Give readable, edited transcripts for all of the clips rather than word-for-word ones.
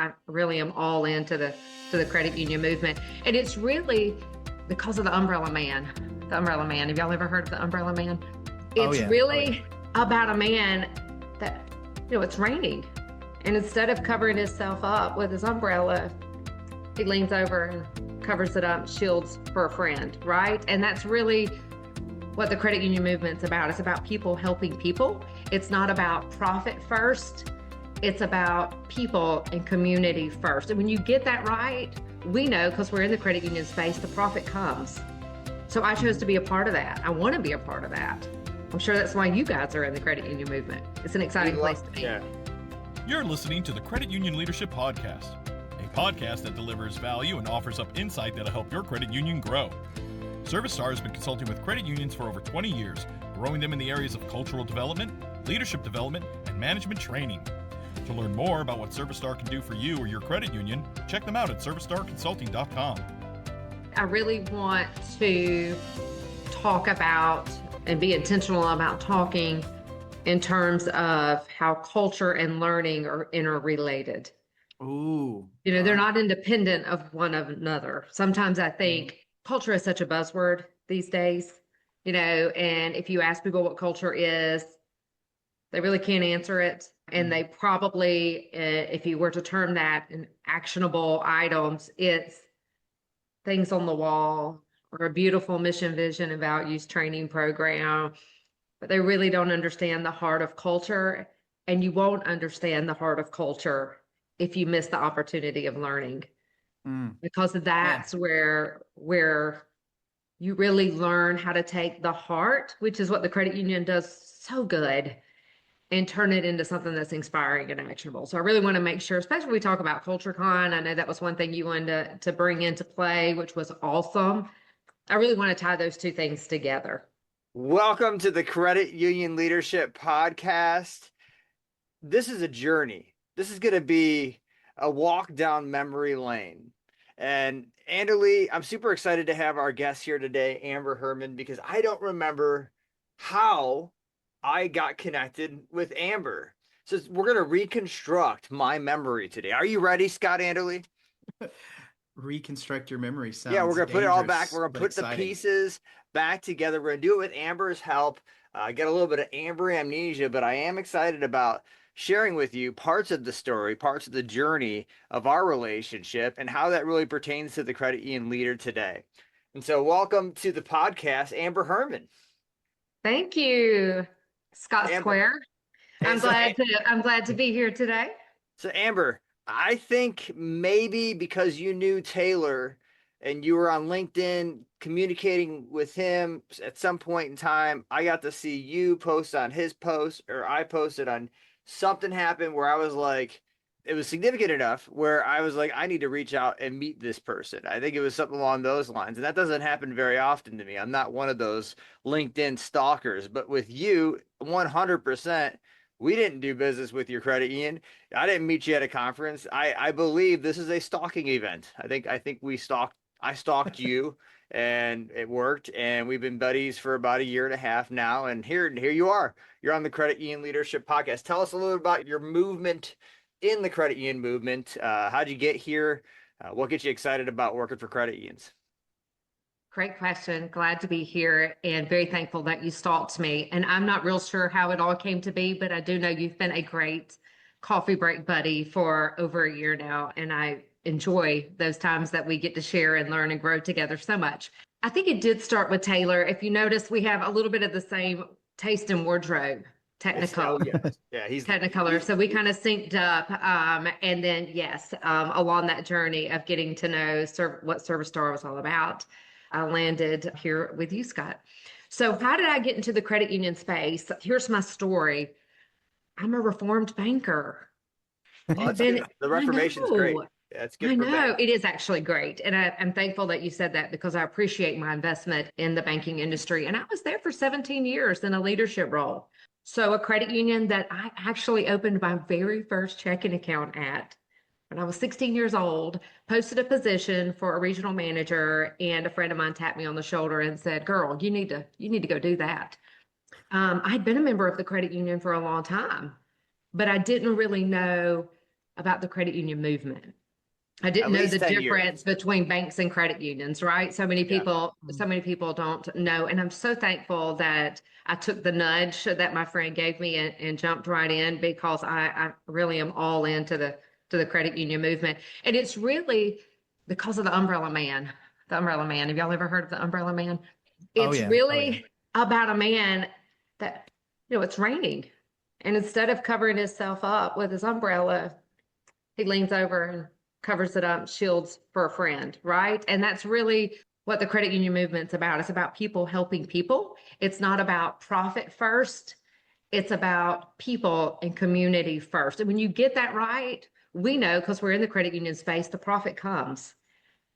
I really am all into the credit union movement. And it's really because of the umbrella man. The umbrella man. Have y'all ever heard of the umbrella man? It's really about a man that, it's raining. And instead of covering himself up with his umbrella, he leans over and covers it up, shields for a friend, right? And that's really what the credit union movement's about. It's about people helping people. It's not about profit first. It's about people and community first. And when you get that right, we know, because we're in the credit union space, the profit comes. So I chose to be a part of that. I want to be a part of that. I'm sure that's why you guys are in the credit union movement. It's an exciting place to be. Yeah. You're listening to the Credit Union Leadership Podcast, a podcast that delivers value and offers up insight that'll help your credit union grow. ServiceStar has been consulting with credit unions for over 20 years, growing them in the areas of cultural development, leadership development, and management training. To learn more about what ServiceStar can do for you or your credit union, check them out at servicestarconsulting.com. I really want to talk about and be intentional about talking in terms of how culture and learning are interrelated. Ooh. They're not independent of one another. Sometimes I think culture is such a buzzword these days, and if you ask people what culture is, they really can't answer it. And they probably, if you were to term that in actionable items, it's things on the wall or a beautiful mission, vision, and values training program. But they really don't understand the heart of culture. And you won't understand the heart of culture if you miss the opportunity of learning. Because that's where you really learn how to take the heart, which is what the credit union does so good, and turn it into something that's inspiring and actionable. So I really want to make sure, especially when we talk about CultureCon, I know that was one thing you wanted to bring into play, which was awesome. I really want to tie those two things together. Welcome to the Credit Union Leadership Podcast. This is a journey. This is going to be a walk down memory lane. And Anderly, I'm super excited to have our guest here today, Amber Herman, because I don't remember how I got connected with Amber. So we're going to reconstruct my memory today. Are you ready, Scott Anderly? Reconstruct your memory sounds we're going to put it all back. We're going to put exciting. the pieces back together. We're going to do it with Amber's help. Get a little bit of Amber amnesia, but I am excited about sharing with you parts of the story, parts of the journey of our relationship and how that really pertains to the credit union leader today. And so welcome to the podcast, Amber Herman. Thank you, Scott Amber. Square. I'm glad to be here today. So Amber, I think maybe because you knew Taylor and you were on LinkedIn communicating with him at some point in time, I got to see you post on his post, or I posted on something happened where I was like, it was significant enough where I was like, I need to reach out and meet this person. I think it was something along those lines. And that doesn't happen very often to me. I'm not one of those LinkedIn stalkers, but with you, 100%, we didn't do business with your credit union. I didn't meet you at a conference. I believe this is a stalking event. I think I stalked you and it worked. And we've been buddies for about a year and a half now. And here you are. You're on the Credit Union Leadership Podcast. Tell us a little about your movement in the credit union movement. How'd you get here? What gets you excited about working for credit unions? Great question. Glad to be here and very thankful that you stalked me. And I'm not real sure how it all came to be, but I do know you've been a great coffee break buddy for over a year now. And I enjoy those times that we get to share and learn and grow together so much. I think it did start with Taylor. If you notice, we have a little bit of the same taste in wardrobe. Technicolor. He's Technicolor. So we kind of synced up. And then, yes, along that journey of getting to know what ServiceStar was all about, I landed here with you, Scott. So how did I get into the credit union space? Here's my story. I'm a reformed banker. The Reformation is great. Yeah, it's good. I know it is actually great. And I'm thankful that you said that because I appreciate my investment in the banking industry. And I was there for 17 years in a leadership role. So a credit union that I actually opened my very first checking account at when I was 16 years old, posted a position for a regional manager, and a friend of mine tapped me on the shoulder and said, girl, you need to go do that. I'd been a member of the credit union for a long time, but I didn't really know about the credit union movement. I At didn't know least the 10 years. difference between banks and credit unions, right? Yeah. So many people don't know. And I'm so thankful that I took the nudge that my friend gave me and jumped right in, because I really am all into the credit union movement. And it's really because of the umbrella man. The umbrella man. Have y'all ever heard of the umbrella man? Oh It's yeah. Oh, yeah. really about a man that, it's raining. And instead of covering himself up with his umbrella, he leans over and covers it up, shields for a friend, right? And that's really what the credit union movement's about. It's about people helping people. It's not about profit first. It's about people and community first. And when you get that right, we know, because we're in the credit union space, the profit comes.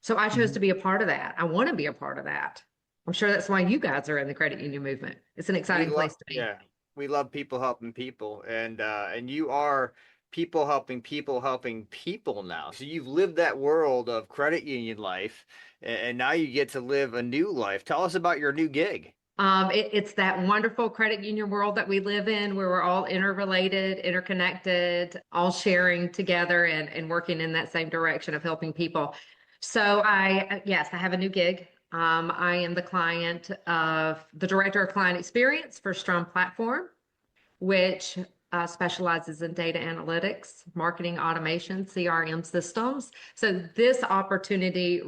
So I chose to be a part of that. I want to be a part of that. I'm sure that's why you guys are in the credit union movement. It's an exciting place to be. Yeah, we love people helping people, and you are people helping people now. So you've lived that world of credit union life, and now you get to live a new life. Tell us about your new gig. It's that wonderful credit union world that we live in, where we're all interrelated, interconnected, all sharing together and working in that same direction of helping people. So yes, I have a new gig. I am the director of client experience for Strum Platform, which specializes in data analytics, marketing automation, CRM systems. So this opportunity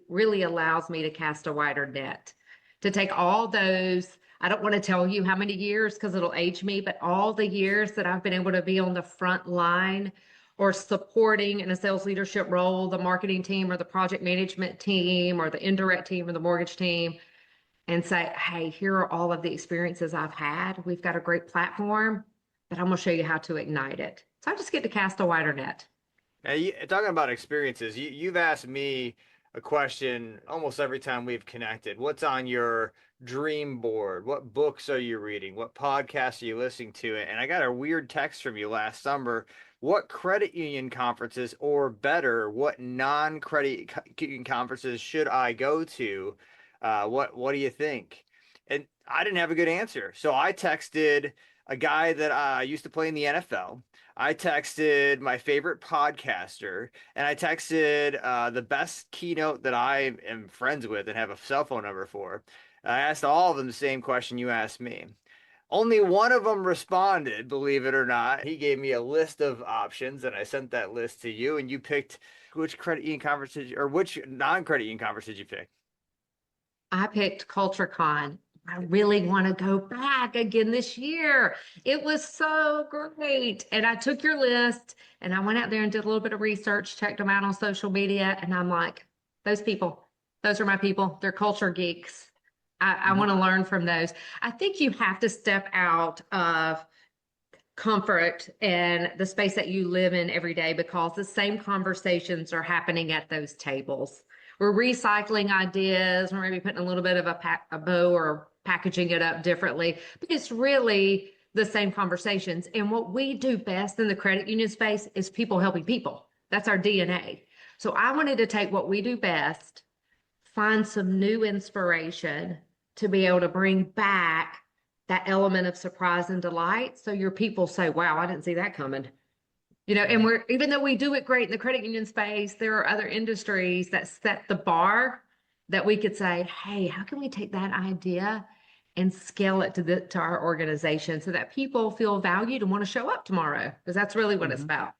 really allows me to cast a wider net, to take all those, I don't want to tell you how many years because it'll age me, but all the years that I've been able to be on the front line or supporting in a sales leadership role, the marketing team or the project management team or the indirect team or the mortgage team, and say, hey, here are all of the experiences I've had. We've got a great platform, but I'm going to show you how to ignite it. So I just get to cast a wider net. Now, talking about experiences, you've asked me a question almost every time we've connected. What's on your dream board? What books are you reading? What podcasts are you listening to? And I got a weird text from you last summer. What credit union conferences, or better, what non-credit union conferences should I go to? What do you think? And I didn't have a good answer. So I texted a guy that I used to play in the NFL. I texted my favorite podcaster, and I texted the best keynote that I am friends with and have a cell phone number for. I asked all of them the same question you asked me. Only one of them responded, believe it or not. He gave me a list of options, and I sent that list to you, and you picked which credit union conference or which non-credit union conference did you pick? I picked CultureCon. I really want to go back again this year. It was so great. And I took your list and I went out there and did a little bit of research, checked them out on social media. And I'm like, those people, those are my people. They're culture geeks. I want to learn from those. I think you have to step out of comfort and the space that you live in every day, because the same conversations are happening at those tables. We're recycling ideas. We're maybe putting a little bit of a bow or packaging it up differently, but it's really the same conversations. And what we do best in the credit union space is people helping people. That's our DNA. So I wanted to take what we do best, find some new inspiration to be able to bring back that element of surprise and delight. So your people say, wow, I didn't see that coming. And even though we do it great in the credit union space, there are other industries that set the bar that we could say, hey, how can we take that idea and scale it to our organization so that people feel valued and want to show up tomorrow? Because that's really what it's about.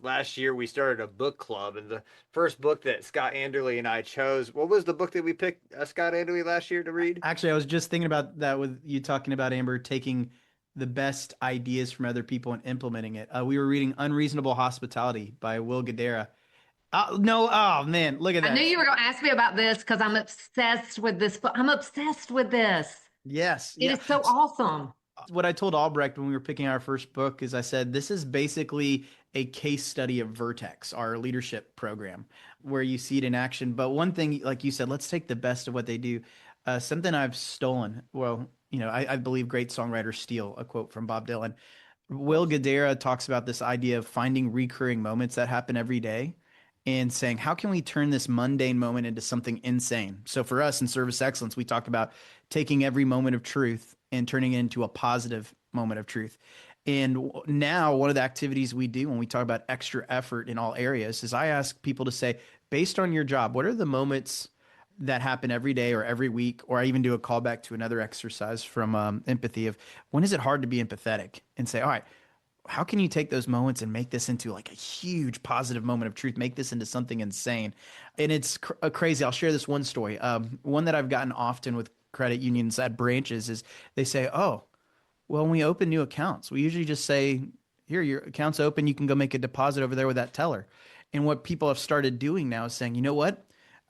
Last year, we started a book club, and the first book that Scott Anderley and I chose, what was the book that we picked, Scott Anderley, last year to read? Actually, I was just thinking about that with you talking about, Amber, taking the best ideas from other people and implementing it. We were reading Unreasonable Hospitality by Will Guidara. No, oh man, look at that. I knew you were going to ask me about this because I'm obsessed with this book. I'm obsessed with this. Yes. It is so awesome. What I told Albrecht when we were picking our first book is I said, this is basically a case study of Vertex, our leadership program, where you see it in action. But one thing, like you said, let's take the best of what they do. Something I've stolen. Well, I believe great songwriters steal, a quote from Bob Dylan. Will Guidara talks about this idea of finding recurring moments that happen every day and saying, how can we turn this mundane moment into something insane? So for us in service excellence, we talk about taking every moment of truth and turning it into a positive moment of truth. And now one of the activities we do when we talk about extra effort in all areas is I ask people to say, based on your job, what are the moments that happen every day or every week, or I even do a callback to another exercise from empathy of when is it hard to be empathetic and say, all right, how can you take those moments and make this into like a huge positive moment of truth, make this into something insane? And it's crazy. I'll share this one story. One that I've gotten often with credit unions at branches is they say, oh, well, when we open new accounts, we usually just say, here, your account's open. You can go make a deposit over there with that teller. And what people have started doing now is saying, you know what?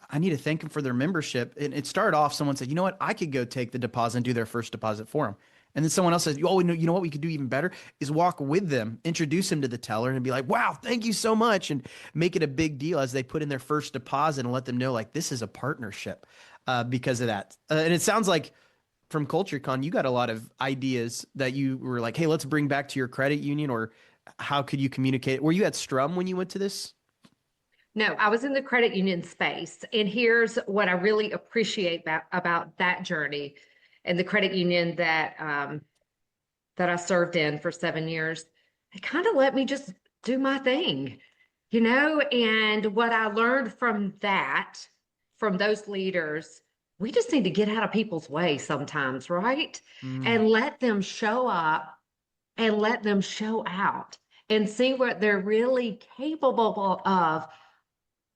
I need to thank them for their membership. And it started off, someone said, you know what? I could go take the deposit and do their first deposit for them. And then someone else says, oh, you know what we could do even better is walk with them, introduce them to the teller and be like, wow, thank you so much. And make it a big deal as they put in their first deposit and let them know like this is a partnership because of that. And it sounds like from CultureCon, you got a lot of ideas that you were like, hey, let's bring back to your credit union, or how could you communicate? Were you at Strum when you went to this? No, I was in the credit union space. And here's what I really appreciate about that journey and the credit union that that I served in for 7 years. It kind of let me just do my thing, and what I learned from that, from those leaders, we just need to get out of people's way sometimes, right? And let them show up and let them show out and see what they're really capable of.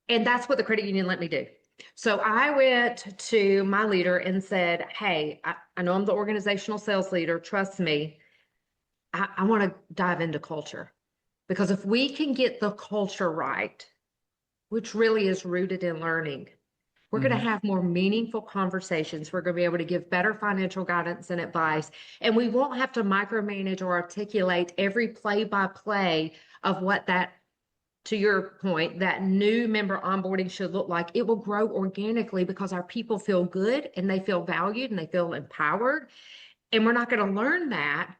And that's what the credit union let me do. So I went to my leader and said, hey, I know I'm the organizational sales leader. Trust me. I want to dive into culture, because if we can get the culture right, which really is rooted in learning, we're going to have more meaningful conversations. We're going to be able to give better financial guidance and advice, and we won't have to micromanage or articulate every play-by-play of what that, to your point, that new member onboarding should look like. It will grow organically because our people feel good and they feel valued and they feel empowered. And we're not going to learn that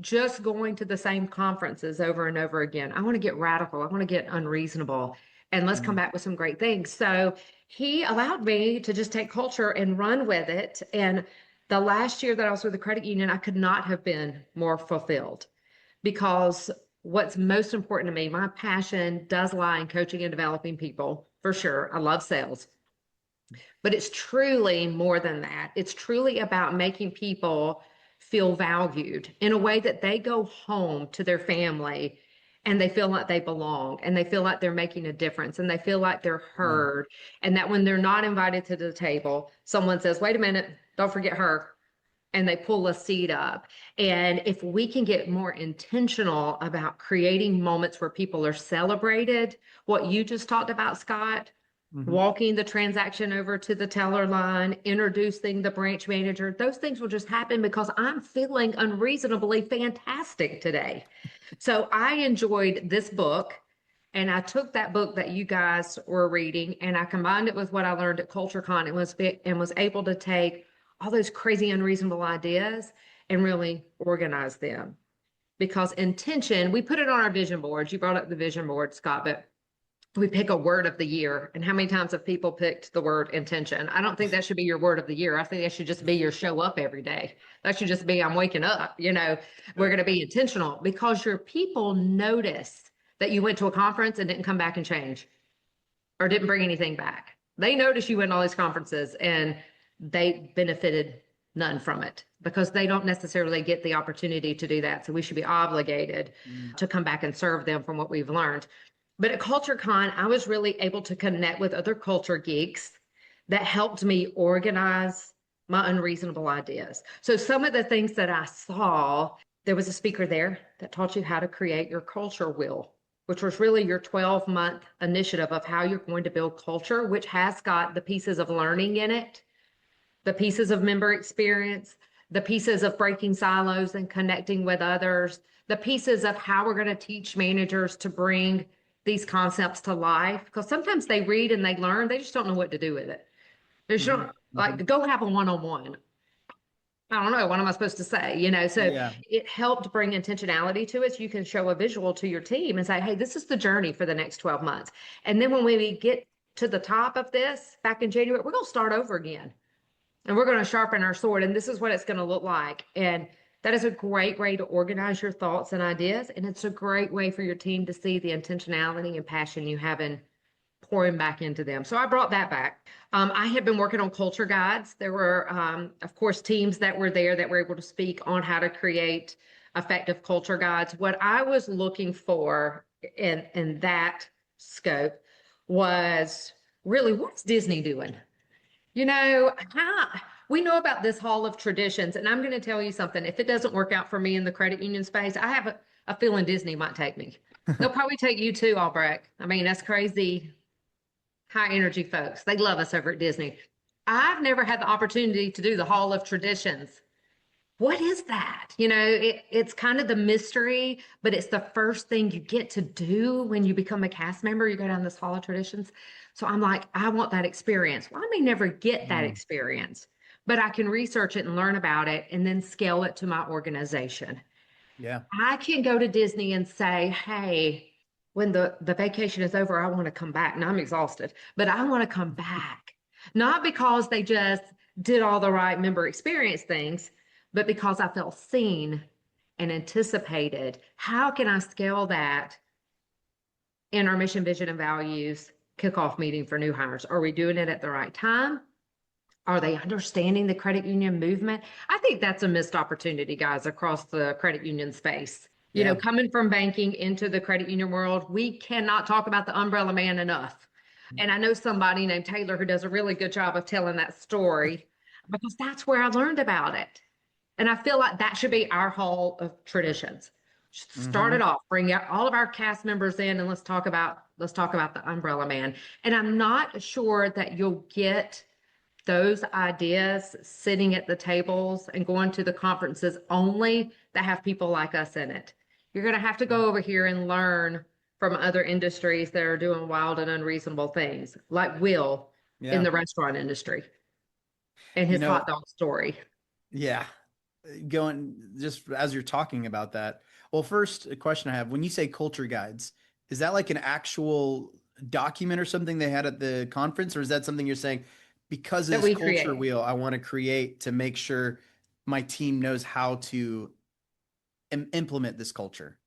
just going to the same conferences over and over again. I want to get radical. I want to get unreasonable. And let's come back with some great things. So he allowed me to just take culture and run with it. And the last year that I was with the credit union, I could not have been more fulfilled, because what's most important to me, my passion does lie in coaching and developing people, for sure. I love sales, but it's truly more than that. It's truly about making people feel valued in a way that they go home to their family and they feel like they belong and they feel like they're making a difference and they feel like they're heard. And that when they're not invited to the table, someone says, wait a minute, don't forget her. And they pull a seat up. And if we can get more intentional about creating moments where people are celebrated, what you just talked about, Scott, walking the transaction over to the teller line, introducing the branch manager, those things will just happen because I'm feeling unreasonably fantastic today. So I enjoyed this book, and I took that book that you guys were reading and I combined it with what I learned at CultureCon and was able to take all those crazy, unreasonable ideas and really organize them. Because intention, we put it on our vision boards. You brought up the vision board, Scott, but we pick a word of the year. And how many times have people picked the word intention? I don't think that should be your word of the year. I think that should just be your show up every day. That should just be, I'm waking up, we're going to be intentional, because your people notice that you went to a conference and didn't come back and change or didn't bring anything back. They notice you went to all these conferences and they benefited none from it because they don't necessarily get the opportunity to do that. So we should be obligated to come back and serve them from what we've learned. But at CultureCon, I was really able to connect with other culture geeks that helped me organize my unreasonable ideas. So some of the things that I saw, there was a speaker there that taught you how to create your culture wheel, which was really your 12-month initiative of how you're going to build culture, which has got the pieces of learning in it, the pieces of member experience, the pieces of breaking silos and connecting with others, the pieces of how we're going to teach managers to bring these concepts to life. Because sometimes they read and they learn, they just don't know what to do with it. They just don't, like, go have a one-on-one. I don't know, what am I supposed to say? So it helped bring intentionality to it. So you can show a visual to your team and say, hey, this is the journey for the next 12 months. And then when we get to the top of this back in January, we're going to start over again. And we're going to sharpen our sword. And this is what it's going to look like. And That is a great way to organize your thoughts and ideas. And it's a great way for your team to see the intentionality and passion you have in pouring back into them. So I brought that back. I had been working on culture guides. There were, of course, teams that were there that were able to speak on how to create effective culture guides. What I was looking for in that scope was really, what's Disney doing? You know, how we know about this hall of traditions, and I'm going to tell you something. If it doesn't work out for me in the credit union space, I have a feeling Disney might take me. They'll probably take you too, Albrecht. I mean, that's crazy. High energy folks. They love us over at Disney. I've never had the opportunity to do the Hall of Traditions. What is that? You know, it's kind of the mystery, but it's the first thing you get to do when you become a cast member. You go down this Hall of Traditions. So I'm like, I want that experience. Well, I may never get that experience, but I can research it and learn about it and then scale it to my organization. Yeah. I can go to Disney and say, hey, when the vacation is over, I want to come back. Now I'm exhausted, but I want to come back. Not because they just did all the right member experience things, but because I felt seen and anticipated. How can I scale that in our mission, vision, and values kickoff meeting for new hires? Are we doing it at the right time? Are they understanding the credit union movement? I think that's a missed opportunity, guys, across the credit union space. You know, coming from banking into the credit union world, we cannot talk about the umbrella man enough. And I know somebody named Taylor who does a really good job of telling that story because that's where I learned about it. And I feel like that should be our hall of traditions. Start it off, bring out all of our cast members in, and let's talk about the umbrella man. And I'm not sure that you'll get those ideas sitting at the tables and going to the conferences only that have people like us in it. You're going to have to go over here and learn from other industries that are doing wild and unreasonable things, like Will in the restaurant industry and his hot dog story. Yeah. Going just as you're talking about that. Well, first, a question I have, when you say culture guides, is that like an actual document or something they had at the conference? Or is that something you're saying, because of this culture wheel, I want to create to make sure my team knows how to implement this culture?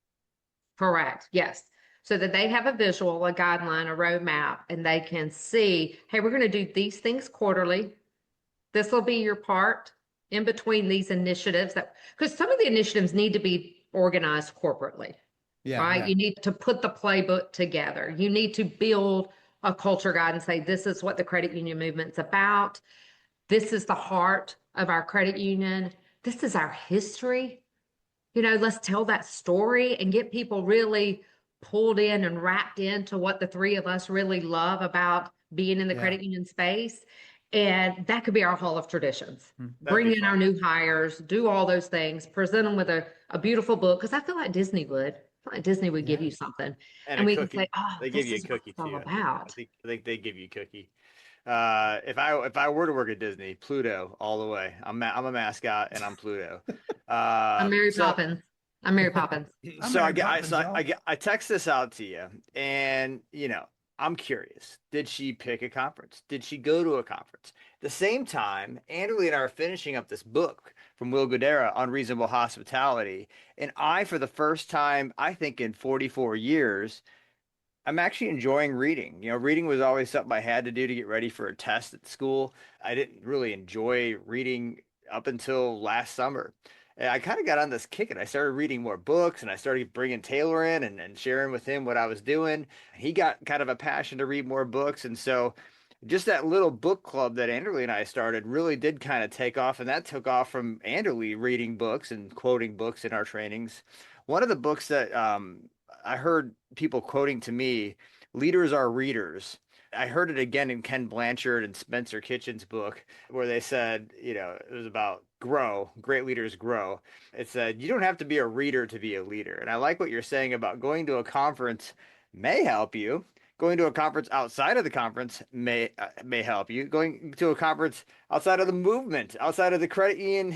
Correct. Yes. So that they have a visual, a guideline, a roadmap, and they can see, hey, we're going to do these things quarterly. This will be your part in between these initiatives, that because some of the initiatives need to be organized corporately. Right? Yeah. You need to put the playbook together. You need to build a culture guide and say, this is what the credit union movement's about. This is the heart of our credit union. This is our history. You know, let's tell that story and get people really pulled in and wrapped into what the three of us really love about being in the credit union space. And that could be our hall of traditions. Bring in our new hires, do all those things, present them with a beautiful book. Because I feel like Disney would. I feel like Disney would give you something. And we can say, oh, they give you a cookie too. About. I think they give you a cookie. If I were to work at Disney, Pluto all the way. I'm a mascot and I'm Pluto. I'm Mary Poppins. I'm Mary Poppins. I text this out to you, and I'm curious. Did she pick a conference? Did she go to a conference? At the same time, Andrew and I are finishing up this book from Will Guidara on reasonable hospitality. And for the first time, I think in 44 years, I'm actually enjoying reading. Reading was always something I had to do to get ready for a test at school. I didn't really enjoy reading up until last summer. And I kind of got on this kick and I started reading more books, and I started bringing Taylor in and sharing with him what I was doing. He got kind of a passion to read more books. And so just that little book club that Anderly and I started really did kind of take off. And that took off from Anderly reading books and quoting books in our trainings. One of the books that I heard people quoting to me, leaders are readers. I heard it again in Ken Blanchard and Spencer Kitchen's book, where they said, it was about grow, great leaders grow. It said, you don't have to be a reader to be a leader. And I like what you're saying about going to a conference may help you. Going to a conference outside of the conference may help you. Going to a conference outside of the movement, outside of the credit union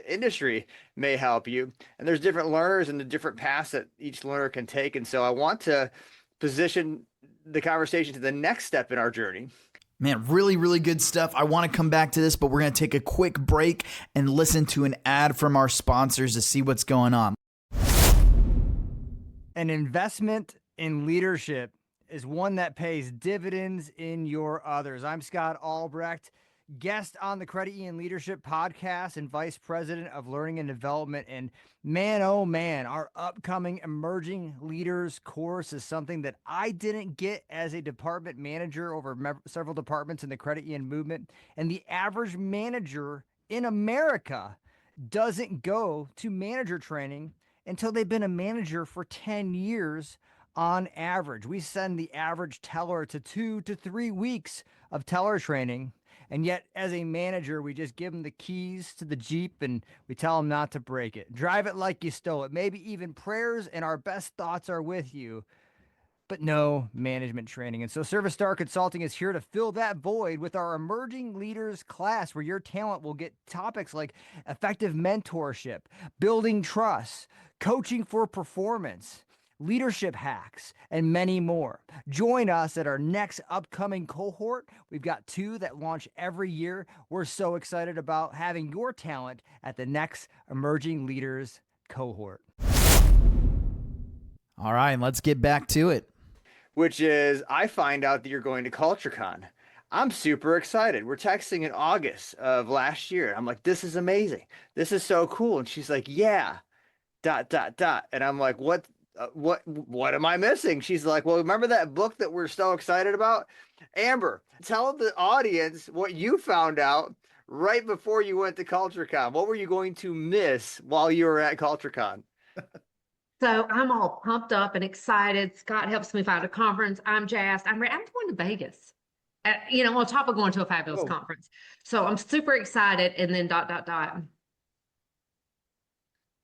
industry may help you. And there's different learners and the different paths that each learner can take. And so I want to position the conversation to the next step in our journey, Man, really, really good stuff. I want to come back to this, but we're going to take a quick break and listen to an ad from our sponsors to see what's going on. An investment in leadership is one that pays dividends in your others. I'm Scott Albrecht, guest on the Credit Union Leadership Podcast and Vice President of Learning and Development. And man, oh man, our upcoming Emerging Leaders course is something that I didn't get as a department manager over several departments in the credit union movement. And the average manager in America doesn't go to manager training until they've been a manager for 10 years on average. We send the average teller to 2 to 3 weeks of teller training. And yet, as a manager, we just give them the keys to the Jeep and we tell them not to break it. Drive it like you stole it. Maybe even prayers and our best thoughts are with you, but no management training. And so Service Star Consulting is here to fill that void with our Emerging Leaders class, where your talent will get topics like effective mentorship, building trust, coaching for performance, leadership hacks, and many more. Join us at our next upcoming cohort. We've got 2 that launch every year. We're so excited about having your talent at the next Emerging Leaders cohort. All right, let's get back to it. Which is, I find out that you're going to CultureCon. I'm super excited. We're texting in August of last year. I'm like, this is amazing. This is so cool. And she's like, yeah, ... And I'm like, what am I missing? She's like, well, remember that book that we're so excited about? Amber, tell the audience what you found out right before you went to CultureCon. What were you going to miss while you were at CultureCon? So I'm all pumped up and excited. Scott helps me find a conference. I'm jazzed. I'm ready. I'm going to Vegas, on top of going to a fabulous conference. So I'm super excited. And then ...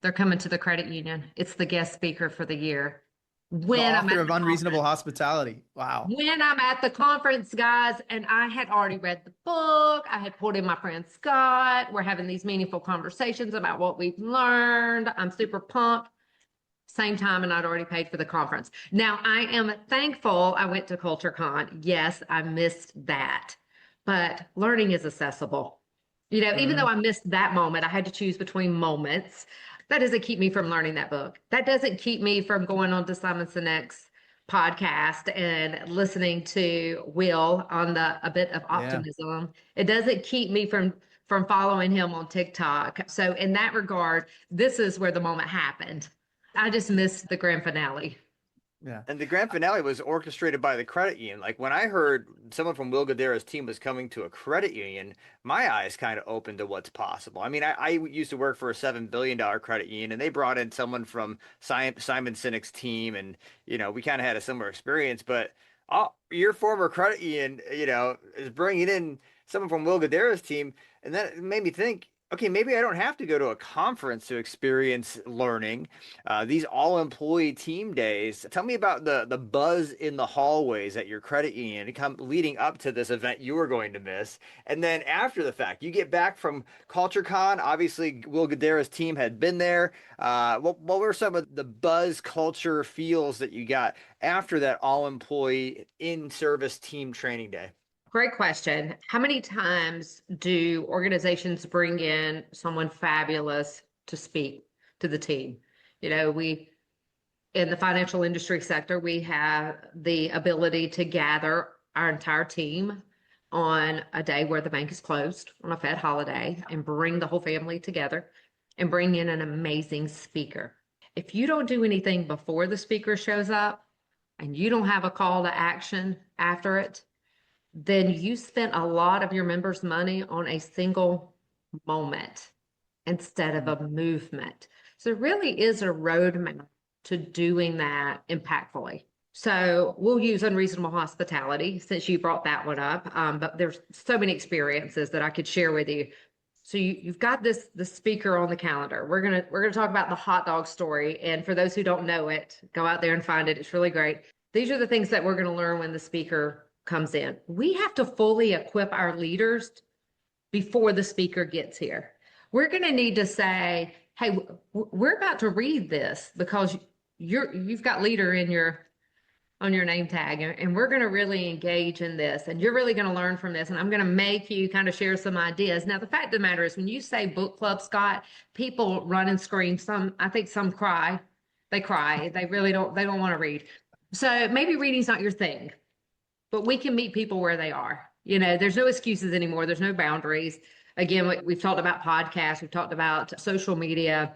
They're coming to the credit union. It's the guest speaker for the year. The author of Unreasonable Hospitality. Wow. When I'm at the conference, guys, and I had already read the book. I had pulled in my friend Scott. We're having these meaningful conversations about what we've learned. I'm super pumped. Same time, and I'd already paid for the conference. Now, I am thankful I went to CultureCon. Yes, I missed that. But learning is accessible. Even though I missed that moment, I had to choose between moments. That doesn't keep me from learning that book. That doesn't keep me from going on to Simon Sinek's podcast and listening to Will on A Bit of Optimism. It doesn't keep me from following him on TikTok. So in that regard, this is where the moment happened. I just missed the grand finale. Yeah. And the grand finale was orchestrated by the credit union. Like when I heard someone from Will Guidera's team was coming to a credit union, my eyes kind of opened to what's possible. I mean, I used to work for a $7 billion credit union, and they brought in someone from Simon Sinek's team, and we kind of had a similar experience. But your former credit union, is bringing in someone from Will Guidera's team, and that made me think, okay, maybe I don't have to go to a conference to experience learning. These all-employee team days. Tell me about the buzz in the hallways at your credit union leading up to this event you were going to miss. And then after the fact, you get back from CultureCon. Obviously, Will Guidera's team had been there. What were some of the buzz culture feels that you got after that all-employee in-service team training day? Great question. How many times do organizations bring in someone fabulous to speak to the team? We, in the financial industry sector, we have the ability to gather our entire team on a day where the bank is closed on a Fed holiday and bring the whole family together and bring in an amazing speaker. If you don't do anything before the speaker shows up and you don't have a call to action after it, then you spent a lot of your members' money on a single moment instead of a movement. So there really is a roadmap to doing that impactfully. So we'll use Unreasonable Hospitality since you brought that one up. But there's so many experiences that I could share with you. So you've got the speaker on the calendar. We're gonna talk about the hot dog story. And for those who don't know it, go out there and find it. It's really great. These are the things that we're gonna learn when the speaker comes in. We have to fully equip our leaders before the speaker gets here. We're going to need to say, hey, we're about to read this because you've got leader in your on your name tag, and we're going to really engage in this, and you're really going to learn from this, and I'm going to make you kind of share some ideas. Now, the fact of the matter is, when you say book club, Scott, people run and scream. I think some cry. They cry. They really don't. They don't want to read. So maybe reading's not your thing, but we can meet people where they are. There's no excuses anymore. There's no boundaries. Again, we've talked about podcasts. We've talked about social media.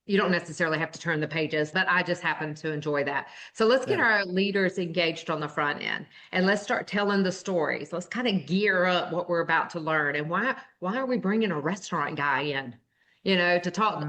You don't necessarily have to turn the pages, but I just happen to enjoy that. So let's get our leaders engaged on the front end, and let's start telling the stories. Let's kind of gear up what we're about to learn. And why are we bringing a restaurant guy in, to talk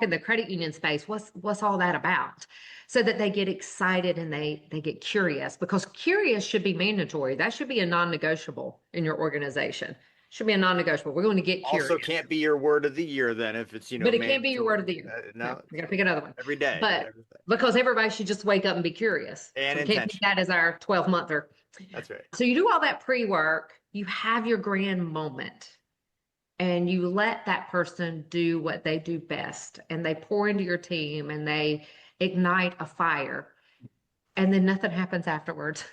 in the credit union space? What's all that about? So that they get excited and they get curious, because curious should be mandatory. That should be a non-negotiable in your organization. Should be a non-negotiable. We're going to get curious. Also can't be your word of the year then, if it's, but it can't be your word of the year. No, we got to pick another one every day. But because everybody should just wake up and be curious. And so we can't keep that as our 12-monther. That's right. So you do all that pre-work, you have your grand moment, and you let that person do what they do best, and they pour into your team and they ignite a fire, and then nothing happens afterwards.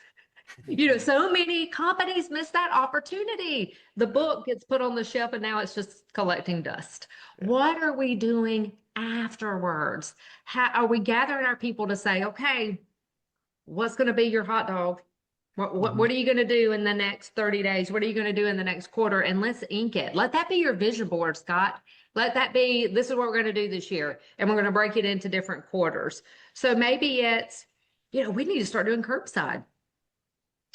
So many companies miss that opportunity. The book gets put on the shelf and now it's just collecting dust. Yeah. What are we doing afterwards? How are we gathering our people to say, okay, what's going to be your hot dog? What are you going to do in the next 30 days? What are you going to do in the next quarter? And let's ink it. Let that be your vision board, Scott. Let that be, this is what we're going to do this year. And we're going to break it into different quarters. So maybe it's, we need to start doing curbside.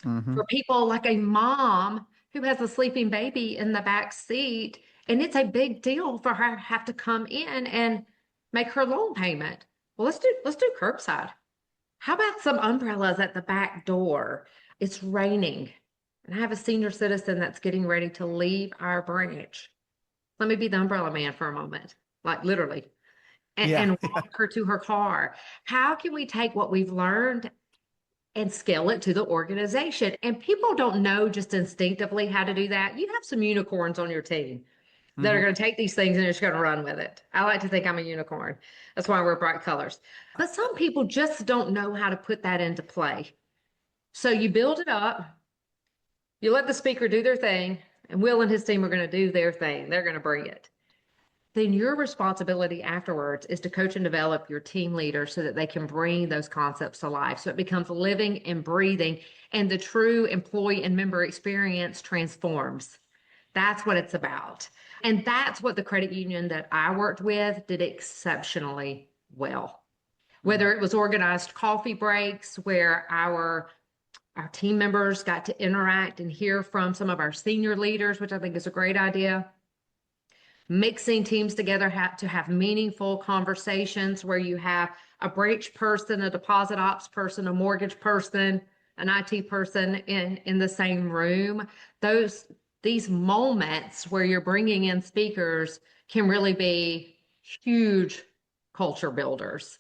For people like a mom who has a sleeping baby in the back seat, and it's a big deal for her to have to come in and make her loan payment. Well, let's do curbside. How about some umbrellas at the back door? It's raining, and I have a senior citizen that's getting ready to leave our branch. Let me be the umbrella man for a moment, like literally, and walk her to her car. How can we take what we've learned and scale it to the organization? And people don't know just instinctively how to do that. You have some unicorns on your team that are going to take these things and they're just going to run with it. I like to think I'm a unicorn. That's why I wear bright colors. But some people just don't know how to put that into play. So you build it up, you let the speaker do their thing, and Will and his team are going to do their thing. They're going to bring it. Then your responsibility afterwards is to coach and develop your team leaders so that they can bring those concepts to life. So it becomes living and breathing, and the true employee and member experience transforms. That's what it's about. And that's what the credit union that I worked with did exceptionally well. Whether it was organized coffee breaks where our team members got to interact and hear from some of our senior leaders, which I think is a great idea. Mixing teams together to have meaningful conversations where you have a branch person, a deposit ops person, a mortgage person, an IT person in the same room. These moments where you're bringing in speakers can really be huge culture builders.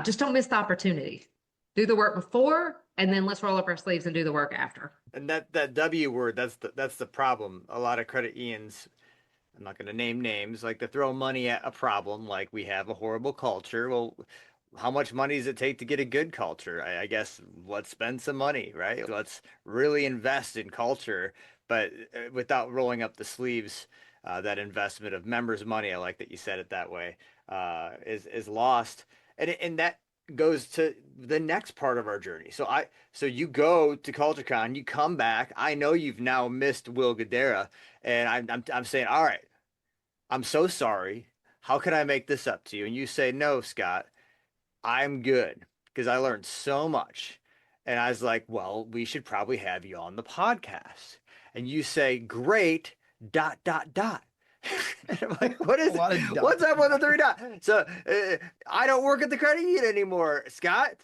Just don't miss the opportunity. Do the work before, and then let's roll up our sleeves and do the work after. And that W word, that's the problem. A lot of credit unions, I'm not going to name names, like to throw money at a problem, like we have a horrible culture. Well, how much money does it take to get a good culture? I guess let's spend some money, right? Let's really invest in culture, but without rolling up the sleeves. That investment of members' money, I like that you said it that way, is lost, and that goes to the next part of our journey. So you go to CultureCon, you come back. I know you've now missed Will Guidera, and I'm saying, all right, I'm so sorry. How can I make this up to you? And you say, no, Scott, I'm good, because I learned so much. And I was like, well, we should probably have you on the podcast. And you say, great, ... And I'm like, what's up with the 3 dots? So I don't work at the credit union anymore, Scott.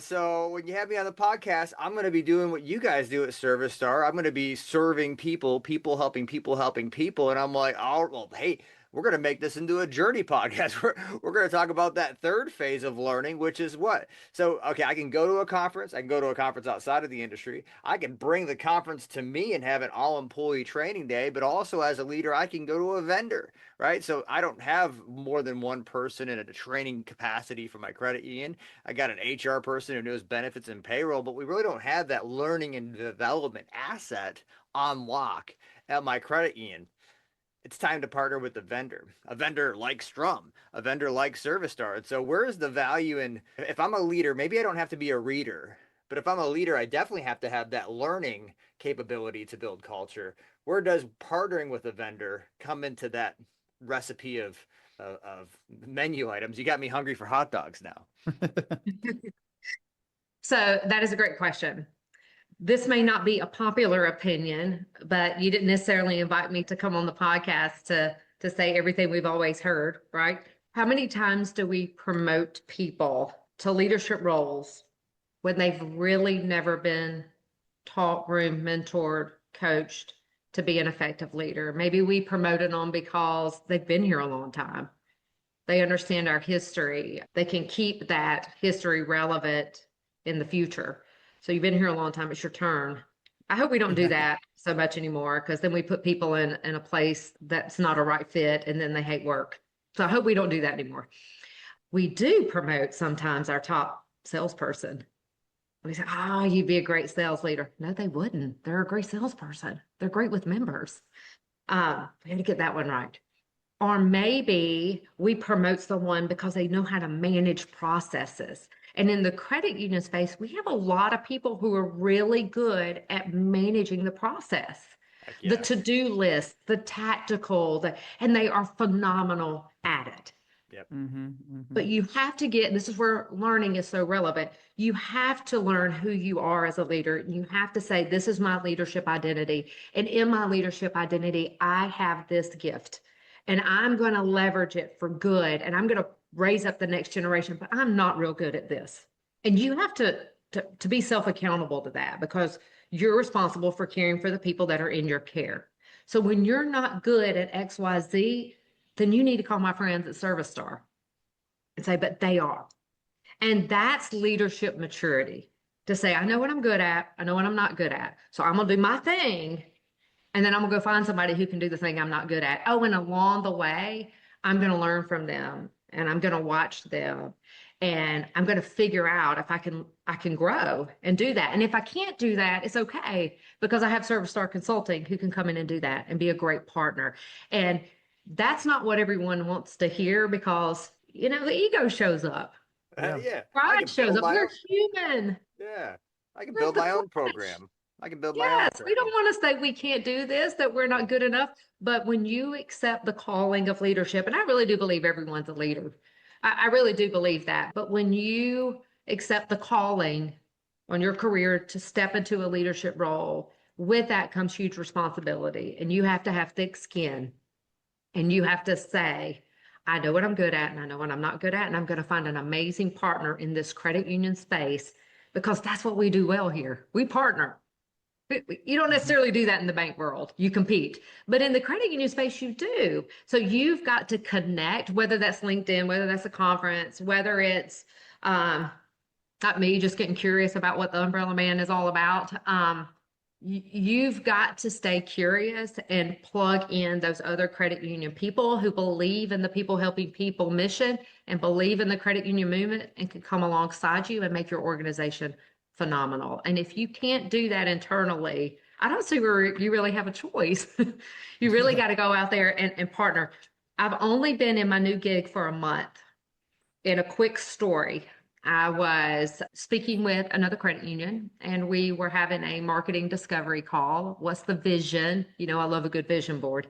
So when you have me on the podcast, I'm going to be doing what you guys do at Service Star. I'm going to be serving people helping people. And I'm like, oh, well, hey, we're going to make this into a journey podcast. We're going to talk about that third phase of learning, which is what? So, okay, I can go to a conference. I can go to a conference outside of the industry. I can bring the conference to me and have an all employee training day, but also as a leader, I can go to a vendor, right? So I don't have more than one person in a training capacity for my credit union. I got an HR person who knows benefits and payroll, but we really don't have that learning and development asset on lock at my credit union. It's time to partner with a vendor like Strum, a vendor like ServiceStar. And so where's the value in, if I'm a leader, maybe I don't have to be a reader, but if I'm a leader, I definitely have to have that learning capability to build culture. Where does partnering with a vendor come into that recipe of menu items? You got me hungry for hot dogs now. So that is a great question. This may not be a popular opinion, but you didn't necessarily invite me to come on the podcast to say everything we've always heard, right? How many times do we promote people to leadership roles when they've really never been taught, groomed, mentored, coached to be an effective leader? Maybe we promoted them because they've been here a long time. They understand our history. They can keep that history relevant in the future. So you've been here a long time, it's your turn. I hope we don't do that so much anymore, because then we put people in a place that's not a right fit and then they hate work. So I hope we don't do that anymore. We do promote sometimes our top salesperson. We say, oh, you'd be a great sales leader. No, they wouldn't. They're a great salesperson. They're great with members. We have to get that one right. Or maybe we promote someone because they know how to manage processes. And in the credit union space, we have a lot of people who are really good at managing the process, Yeah. the to-do list, the tactical, and they are phenomenal at it. Yep. But you have to get, this is where learning is so relevant. You have to learn who you are as a leader. You have to say, this is my leadership identity. And in my leadership identity, I have this gift. And I'm going to leverage it for good. And I'm going to raise up the next generation, but I'm not real good at this. And you have to be self-accountable to that, because you're responsible for caring for the people that are in your care. So when you're not good at XYZ, then you need to call my friends at ServiceStar and say, but they are. And that's leadership maturity, to say, I know what I'm good at. I know what I'm not good at. So I'm going to do my thing. And then I'm gonna go find somebody who can do the thing I'm not good at. Oh, and along the way, I'm gonna learn from them, and I'm gonna watch them, and I'm gonna figure out if I can grow and do that. And if I can't do that, it's okay, because I have ServiceStar Consulting who can come in and do that and be a great partner. And that's not what everyone wants to hear, because the ego shows up. Yeah. Pride shows up. We're human. Yeah. I can build my own program. I can build my own. Yes, we don't want to say we can't do this, that we're not good enough. But when you accept the calling of leadership, and I really do believe everyone's a leader, I really do believe that. But when you accept the calling on your career to step into a leadership role, with that comes huge responsibility. And you have to have thick skin. And you have to say, I know what I'm good at and I know what I'm not good at. And I'm going to find an amazing partner in this credit union space, because that's what we do well here. We partner. You don't necessarily do that in the bank world. You compete. But in the credit union space, you do. So you've got to connect, whether that's LinkedIn, whether that's a conference, whether it's not me just getting curious about what the Umbrella Man is all about. You've got to stay curious and plug in those other credit union people who believe in the people helping people mission and believe in the credit union movement and can come alongside you and make your organization phenomenal. And if you can't do that internally, I don't see where you really have a choice. You really got to go out there and partner. I've only been in my new gig for a month. In a quick story, I was speaking with another credit union and we were having a marketing discovery call. What's the vision? I love a good vision board.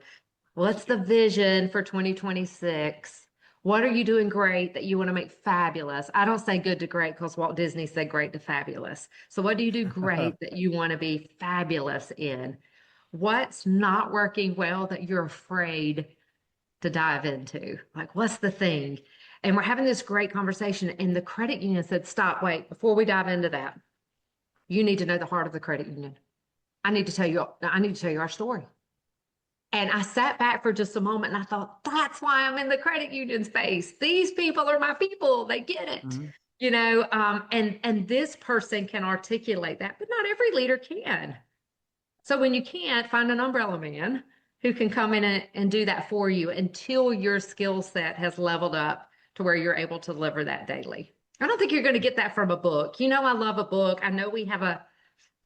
What's the vision for 2026? What are you doing great that you want to make fabulous? I don't say good to great because Walt Disney said great to fabulous. So what do you do great that you want to be fabulous in? What's not working well that you're afraid to dive into? Like, what's the thing? And we're having this great conversation. And the credit union said, stop, wait, before we dive into that, you need to know the heart of the credit union. I need to tell you our story. And I sat back for just a moment and I thought, that's why I'm in the credit union space. These people are my people. They get it. Mhm. And this person can articulate that, but not every leader can. So when you can't, find an umbrella man who can come in and do that for you until your skill set has leveled up to where you're able to deliver that daily. I don't think you're going to get that from a book. I love a book. I know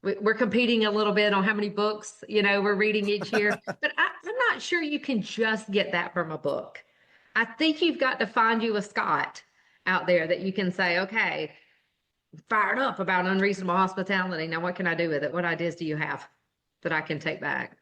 we're competing a little bit on how many books, we're reading each year, but I'm not sure you can just get that from a book. I think you've got to find you a Scott out there that you can say, okay, fired up about unreasonable hospitality. Now, what can I do with it? What ideas do you have that I can take back?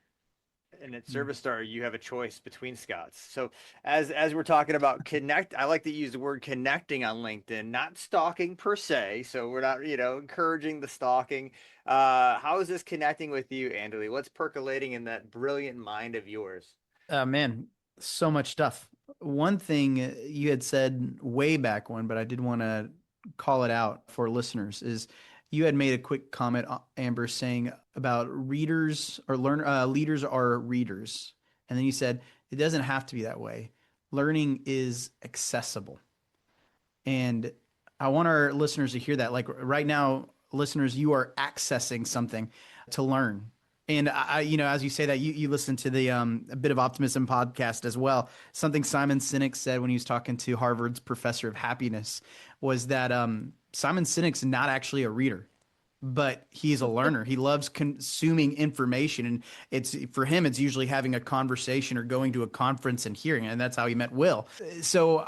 And at Service Star, you have a choice between Scots. So as we're talking about connect, I like to use the word connecting on LinkedIn, not stalking per se. So we're not, encouraging the stalking. How is this connecting with you, Anderly? What's percolating in that brilliant mind of yours? Man, so much stuff. One thing you had said way back when, but I did want to call it out for listeners, is you had made a quick comment, Amber, saying about readers or leaders are readers. And then you said it doesn't have to be that way. Learning is accessible. And I want our listeners to hear that. Like right now, listeners, you are accessing something to learn. And as you say that, you listen to the A Bit of Optimism podcast as well. Something Simon Sinek said when he was talking to Harvard's professor of happiness was that Simon Sinek's not actually a reader, but he's a learner. He loves consuming information, and for him, it's usually having a conversation or going to a conference and hearing it, and that's how he met Will. So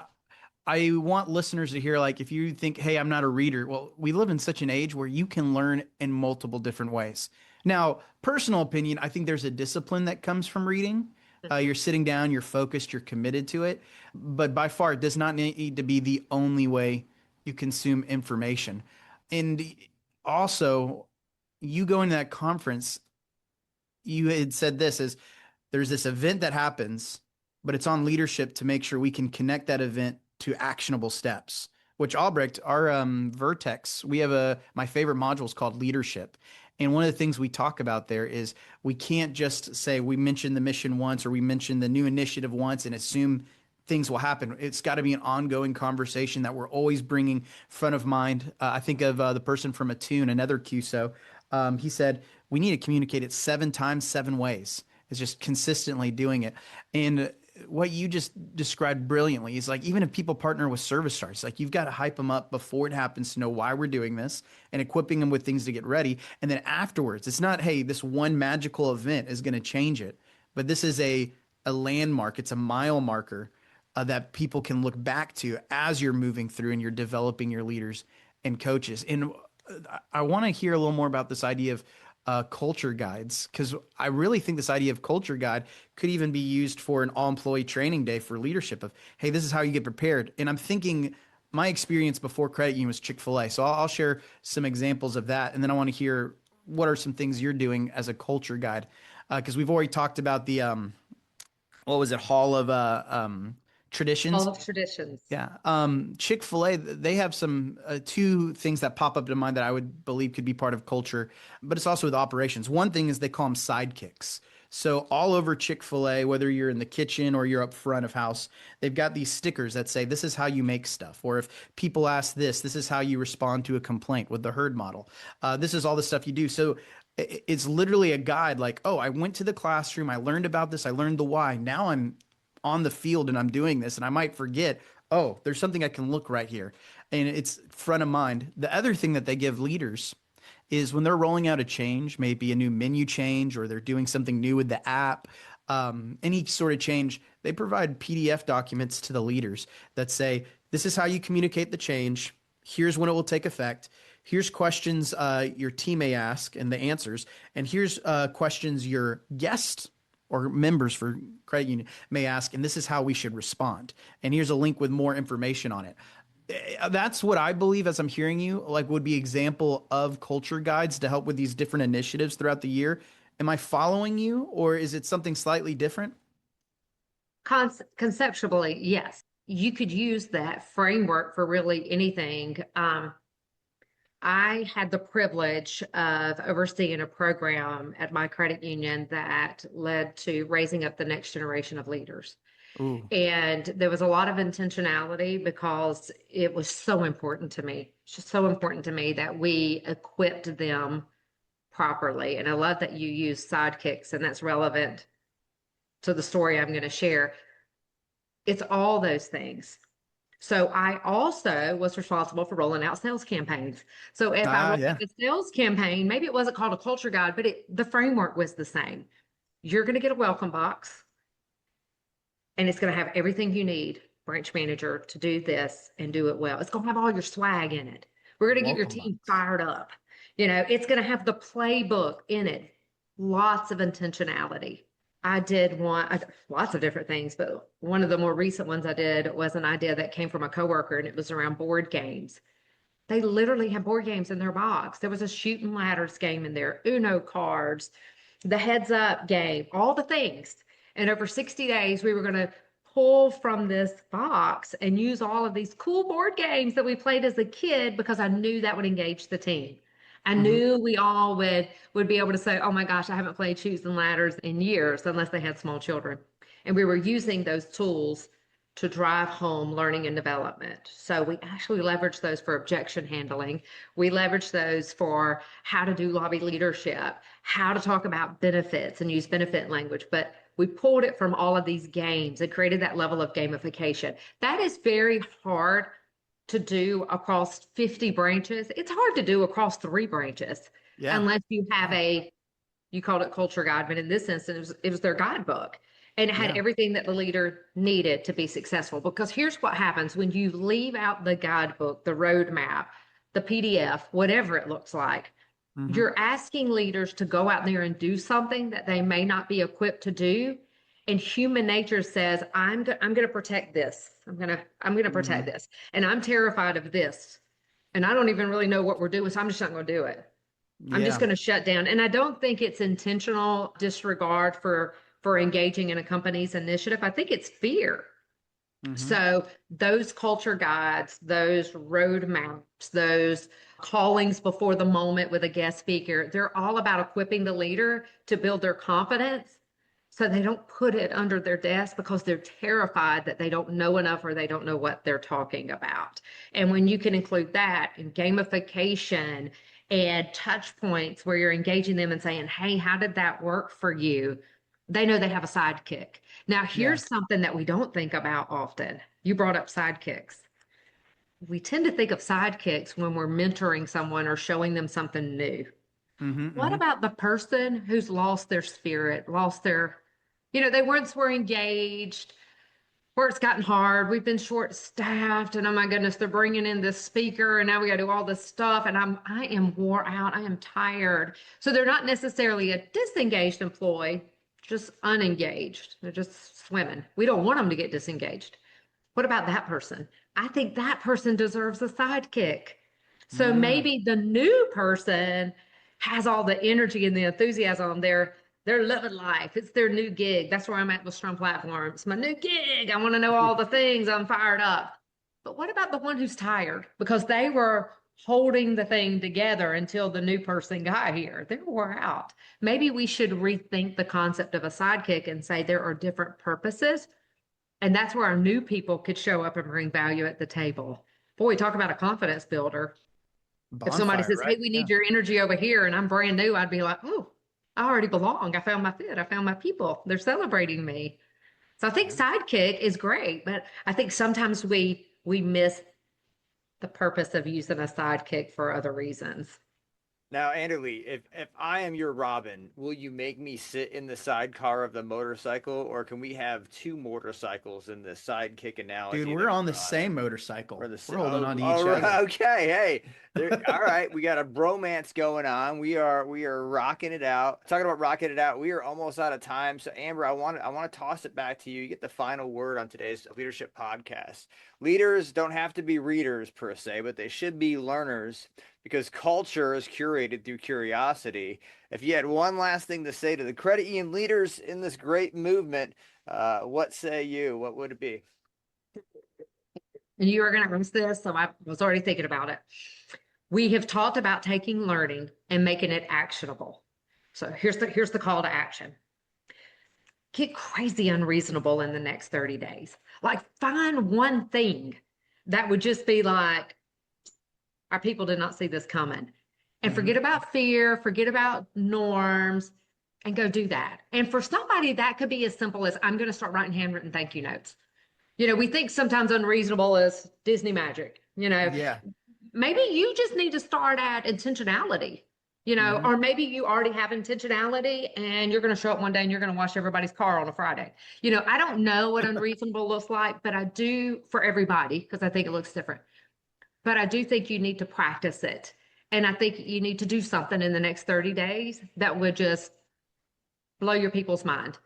I want listeners to hear, like, if you think, hey, I'm not a reader, well, we live in such an age where you can learn in multiple different ways. Now, personal opinion, I think there's a discipline that comes from reading. You're sitting down, you're focused, you're committed to it. But by far, it does not need to be the only way you consume information. And also, you go into that conference, you had said this is there's this event that happens, but it's on leadership to make sure we can connect that event to actionable steps. Which Albrecht, our Vertex, we have my favorite module is called leadership. And one of the things we talk about there is we can't just say we mentioned the mission once or we mentioned the new initiative once and assume things will happen. It's got to be an ongoing conversation that we're always bringing front of mind. I think of the person from Attune, another QSO. He said, we need to communicate it 7 times, 7 ways. It's just consistently doing it. And what you just described brilliantly is like, even if people partner with Service Stars, like you've got to hype them up before it happens to know why we're doing this and equipping them with things to get ready. And then afterwards, it's not, hey, this one magical event is going to change it, but this is a landmark. It's a mile marker that people can look back to as you're moving through and you're developing your leaders and coaches. And I want to hear a little more about this idea of culture guides, because I really think this idea of culture guide could even be used for an all-employee training day for leadership of, hey, this is how you get prepared. And I'm thinking my experience before credit union was Chick-fil-A. So I'll share some examples of that. And then I want to hear what are some things you're doing as a culture guide? Because we've already talked about the, Hall of Traditions. All of traditions. Yeah. Chick-fil-A, they have some 2 things that pop up to mind that I would believe could be part of culture, but it's also with operations. One thing is they call them sidekicks. So all over Chick-fil-A, whether you're in the kitchen or you're up front of house, they've got these stickers that say, this is how you make stuff. Or if people ask this is how you respond to a complaint with the herd model. This is all the stuff you do. So it's literally a guide like, oh, I went to the classroom, I learned about this, I learned the why. Now I'm on the field and I'm doing this and I might forget, oh, there's something I can look right here. And it's front of mind. The other thing that they give leaders is when they're rolling out a change, maybe a new menu change, or they're doing something new with the app, any sort of change, they provide PDF documents to the leaders that say, this is how you communicate the change. Here's when it will take effect. Here's questions your team may ask and the answers. And here's questions your guests or members for credit union may ask, and this is how we should respond. And here's a link with more information on it. That's what I believe, as I'm hearing you, like would be example of culture guides to help with these different initiatives throughout the year. Am I following you, or is it something slightly different? Conceptually, yes. You could use that framework for really anything. I had the privilege of overseeing a program at my credit union that led to raising up the next generation of leaders. Ooh. And there was a lot of intentionality because it was so important to me. It's just so important to me that we equipped them properly. And I love that you use sidekicks, and that's relevant to the story I'm going to share. It's all those things. So I also was responsible for rolling out sales campaigns. So if I rolled Yeah. out a sales campaign, maybe it wasn't called a culture guide, but the framework was the same. You're going to get a welcome box, and it's going to have everything you need, branch manager, to do this and do it well. It's going to have all your swag in it. We're going to get your Welcome team box. fired up. It's going to have the playbook in it. Lots of intentionality. I did lots of different things, but one of the more recent ones I did was an idea that came from a coworker, and it was around board games. They literally had board games in their box. There was a shooting ladders game in there, Uno cards, the heads up game, all the things. And over 60 days, we were going to pull from this box and use all of these cool board games that we played as a kid because I knew that would engage the team. I knew we all would be able to say, oh my gosh, I haven't played Shoots and Ladders in years, unless they had small children. And we were using those tools to drive home learning and development. So we actually leveraged those for objection handling. We leveraged those for how to do lobby leadership, how to talk about benefits and use benefit language. But we pulled it from all of these games and created that level of gamification. That is very hard to do across 50 branches. It's hard to do across 3 branches Yeah. unless you have you called it culture guide, but in this instance, it was their guidebook. And it had Yeah. everything that the leader needed to be successful. Because here's what happens when you leave out the guidebook, the roadmap, the PDF, whatever it looks like. You're asking leaders to go out there and do something that they may not be equipped to do. And human nature says, I'm going to protect this. I'm going to protect this. And I'm terrified of this. And I don't even really know what we're doing. So I'm just not going to do it. I'm just Yeah. going to shut down. And I don't think it's intentional disregard for engaging in a company's initiative. I think it's fear. So those culture guides, those roadmaps, those callings before the moment with a guest speaker, they're all about equipping the leader to build their confidence so they don't put it under their desk because they're terrified that they don't know enough or they don't know what they're talking about. And when you can include that in gamification and touch points where you're engaging them and saying, hey, how did that work for you? They know they have a sidekick. Now, here's something that we don't think about often. You brought up sidekicks. We tend to think of sidekicks when we're mentoring someone or showing them something new. What about the person who's lost their spirit, lost their, they once were engaged, work's gotten hard, we've been short staffed, and oh my goodness, they're bringing in this speaker, and now we got to do all this stuff, and I am wore out, I am tired. So they're not necessarily a disengaged employee, just unengaged. They're just swimming. We don't want them to get disengaged. What about that person? I think that person deserves a sidekick. So maybe the new person has all the energy and the enthusiasm. They're loving life. It's their new gig. That's where I'm at with Strong Platform. It's my new gig. I want to know all the things. I'm fired up. But what about the one who's tired? Because they were holding the thing together until the new person got here. They wore out. Maybe we should rethink the concept of a sidekick and say there are different purposes. And that's where our new people could show up and bring value at the table. Boy, talk about a confidence builder. If somebody Bonfire, says, hey, right? we Yeah. need your energy over here, and I'm brand new, I'd be like, oh, I already belong. I found my fit. I found my people. They're celebrating me. So I think sidekick is great, but I think sometimes we miss the purpose of using a sidekick for other reasons. Now, Anderly, if I am your Robin, will you make me sit in the sidecar of the motorcycle, or can we have 2 motorcycles in the sidekick analogy? Dude, that we're on the we're same motorcycle. We're We're holding on to each all right, other. okay, hey, all right, we got a bromance going on. We are rocking it out. Talking about rocking it out, we are almost out of time. So, Amber, I want to toss it back to you. You get the final word on today's leadership podcast. Leaders don't have to be readers per se, but they should be learners, because culture is curated through curiosity. If you had one last thing to say to the credit union leaders in this great movement, what say you? What would it be? And you are going to ask this, so I was already thinking about it. We have talked about taking learning and making it actionable. So here's the call to action. Get crazy unreasonable in the next 30 days. Like find one thing that would just be like, our people did not see this coming. And forget about fear, forget about norms, and go do that. And for somebody, that could be as simple as, I'm going to start writing handwritten thank you notes. You know, we think sometimes unreasonable is Disney magic, you know. Yeah. Maybe you just need to start at intentionality, you know, or maybe you already have intentionality and you're going to show up one day and you're going to wash everybody's car on a Friday. You know, I don't know what unreasonable looks like, but I do for everybody, because I think it looks different. But I do think you need to practice it. And I think you need to do something in the next 30 days that would just blow your people's mind.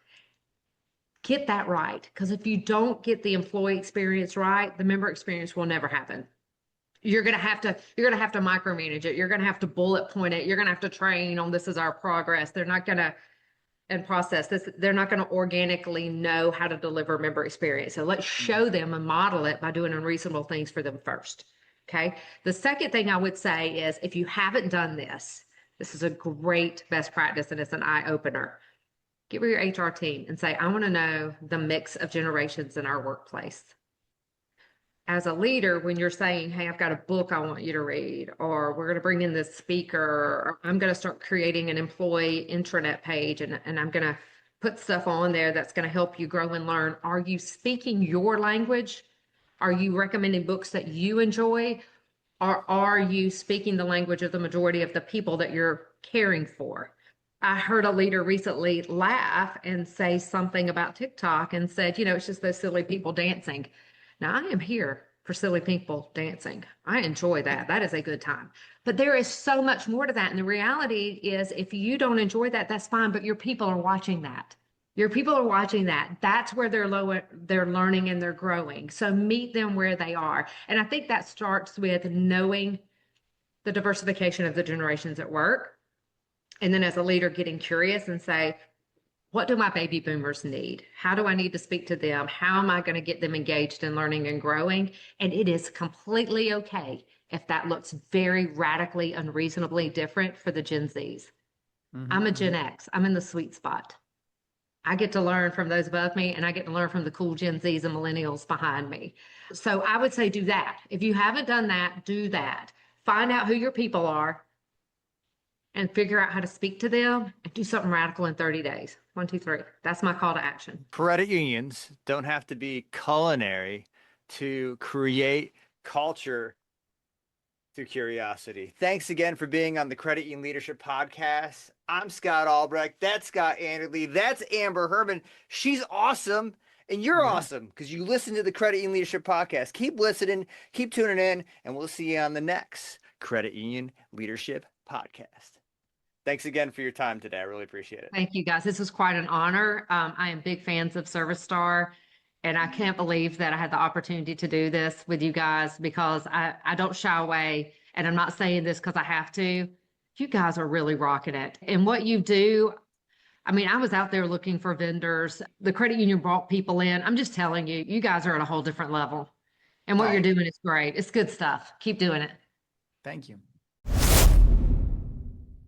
Get that right. Because if you don't get the employee experience right, the member experience will never happen. You're going to have to micromanage it. You're going to have to bullet point it. You're going to have to train on this is our progress. They're not going to, and process this. They're not going to organically know how to deliver member experience. So let's show them and model it by doing unreasonable things for them first. Okay. The second thing I would say is, if you haven't done this, this is a great best practice and it's an eye opener. Get with your HR team and say, I want to know the mix of generations in our workplace. As a leader, when you're saying, hey, I've got a book I want you to read, or we're going to bring in this speaker, or I'm going to start creating an employee intranet page and I'm going to put stuff on there that's going to help you grow and learn. Are you speaking your language? Are you recommending books that you enjoy? Or are you speaking the language of the majority of the people that you're caring for? I heard a leader recently laugh and say something about TikTok and said, you know, it's just those silly people dancing. Now, I am here for silly people dancing. I enjoy that. That is a good time. But there is so much more to that. And the reality is, if you don't enjoy that, that's fine. But your people are watching that. Your people are watching that. That's where they're learning and they're growing. So meet them where they are. And I think that starts with knowing the diversification of the generations at work. And then as a leader, getting curious and say, what do my baby boomers need? How do I need to speak to them? How am I going to get them engaged in learning and growing? And it is completely okay if that looks very radically, unreasonably different for the Gen Zs. I'm a Gen X. I'm in the sweet spot. I get to learn from those above me, and I get to learn from the cool Gen Zs and millennials behind me. So I would say do that. If you haven't done that, do that. Find out who your people are and figure out how to speak to them and do something radical in 30 days. 1, 2, 3. That's my call to action. Credit unions don't have to be culinary to create culture through curiosity. Thanks again for being on the Credit Union Leadership Podcast. I'm Scott Albrecht. That's Scott Anderley. That's Amber Herman. She's awesome. And you're awesome because you listen to the Credit Union Leadership Podcast. Keep listening, keep tuning in, and we'll see you on the next Credit Union Leadership Podcast. Thanks again for your time today. I really appreciate it. Thank you, guys. This was quite an honor. I am big fans of Service Star, and I can't believe that I had the opportunity to do this with you guys, because I don't shy away, and I'm not saying this because I have to. You guys are really rocking it. And what you do, I mean, I was out there looking for vendors. The credit union brought people in. I'm just telling you, you guys are at a whole different level. And what you're doing is great. It's good stuff. Keep doing it. Thank you.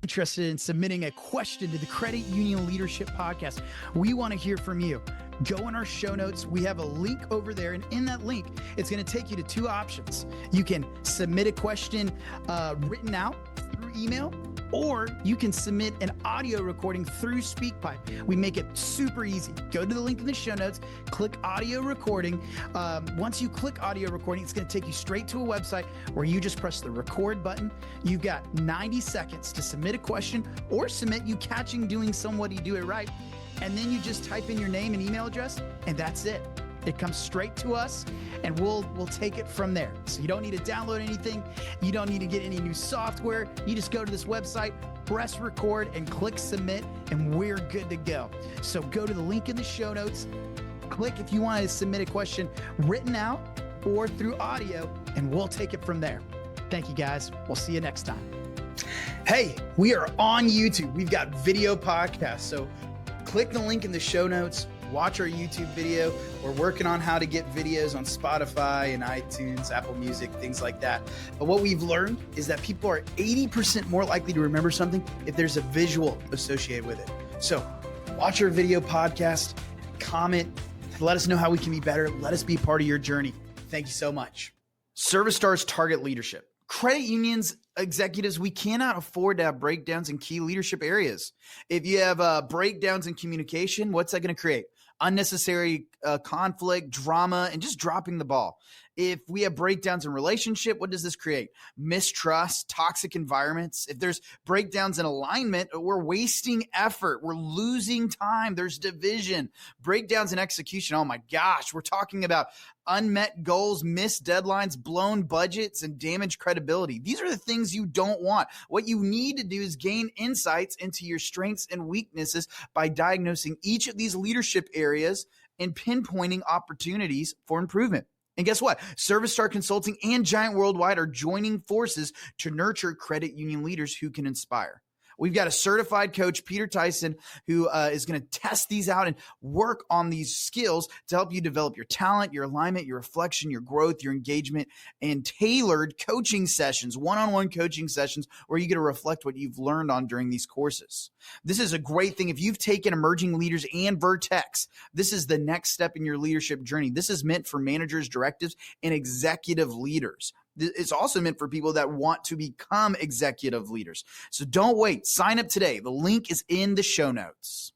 Interested in submitting a question to the Credit Union Leadership Podcast, we want to hear from you. Go in our show notes. We have a link over there, and in that link, it's going to take you to 2 options. You can submit a question written out through email, or you can submit an audio recording through SpeakPipe. We make it super easy. Go to the link in the show notes, click audio recording. Once you click audio recording, it's going to take you straight to a website where you just press the record button. You've got 90 seconds to submit a question or submit you catching doing somebody do it right. And then you just type in your name and email address, and that's it. It comes straight to us, and we'll take it from there. So you don't need to download anything. You don't need to get any new software. You just go to this website, press record, and click submit, and we're good to go. So go to the link in the show notes, click if you want to submit a question written out or through audio, and we'll take it from there. Thank you, guys. We'll see you next time. Hey, we are on YouTube. We've got video podcasts. So click the link in the show notes, watch our YouTube video. We're working on how to get videos on Spotify and iTunes, Apple Music, things like that. But what we've learned is that people are 80% more likely to remember something if there's a visual associated with it. So watch our video podcast, comment, let us know how we can be better. Let us be part of your journey. Thank you so much. Service Stars target leadership. Credit unions executives, we cannot afford to have breakdowns in key leadership areas. If you have breakdowns in communication, what's that going to create? Unnecessary conflict, drama, and just dropping the ball. If we have breakdowns in relationship, what does this create? Mistrust, toxic environments. If there's breakdowns in alignment, we're wasting effort. We're losing time. There's division. Breakdowns in execution. Oh my gosh, we're talking about unmet goals, missed deadlines, blown budgets, and damaged credibility. These are the things you don't want. What you need to do is gain insights into your strengths and weaknesses by diagnosing each of these leadership areas and pinpointing opportunities for improvement. And guess what? Service Star Consulting and Giant Worldwide are joining forces to nurture credit union leaders who can inspire. We've got a certified coach, Peter Tyson, who is going to test these out and work on these skills to help you develop your talent, your alignment, your reflection, your growth, your engagement, and tailored coaching sessions, one-on-one coaching sessions where you get to reflect what you've learned on during these courses. This is a great thing. If you've taken Emerging Leaders and Vertex, this is the next step in your leadership journey. This is meant for managers, directives, and executive leaders. It's also meant for people that want to become executive leaders. So don't wait. Sign up today. The link is in the show notes.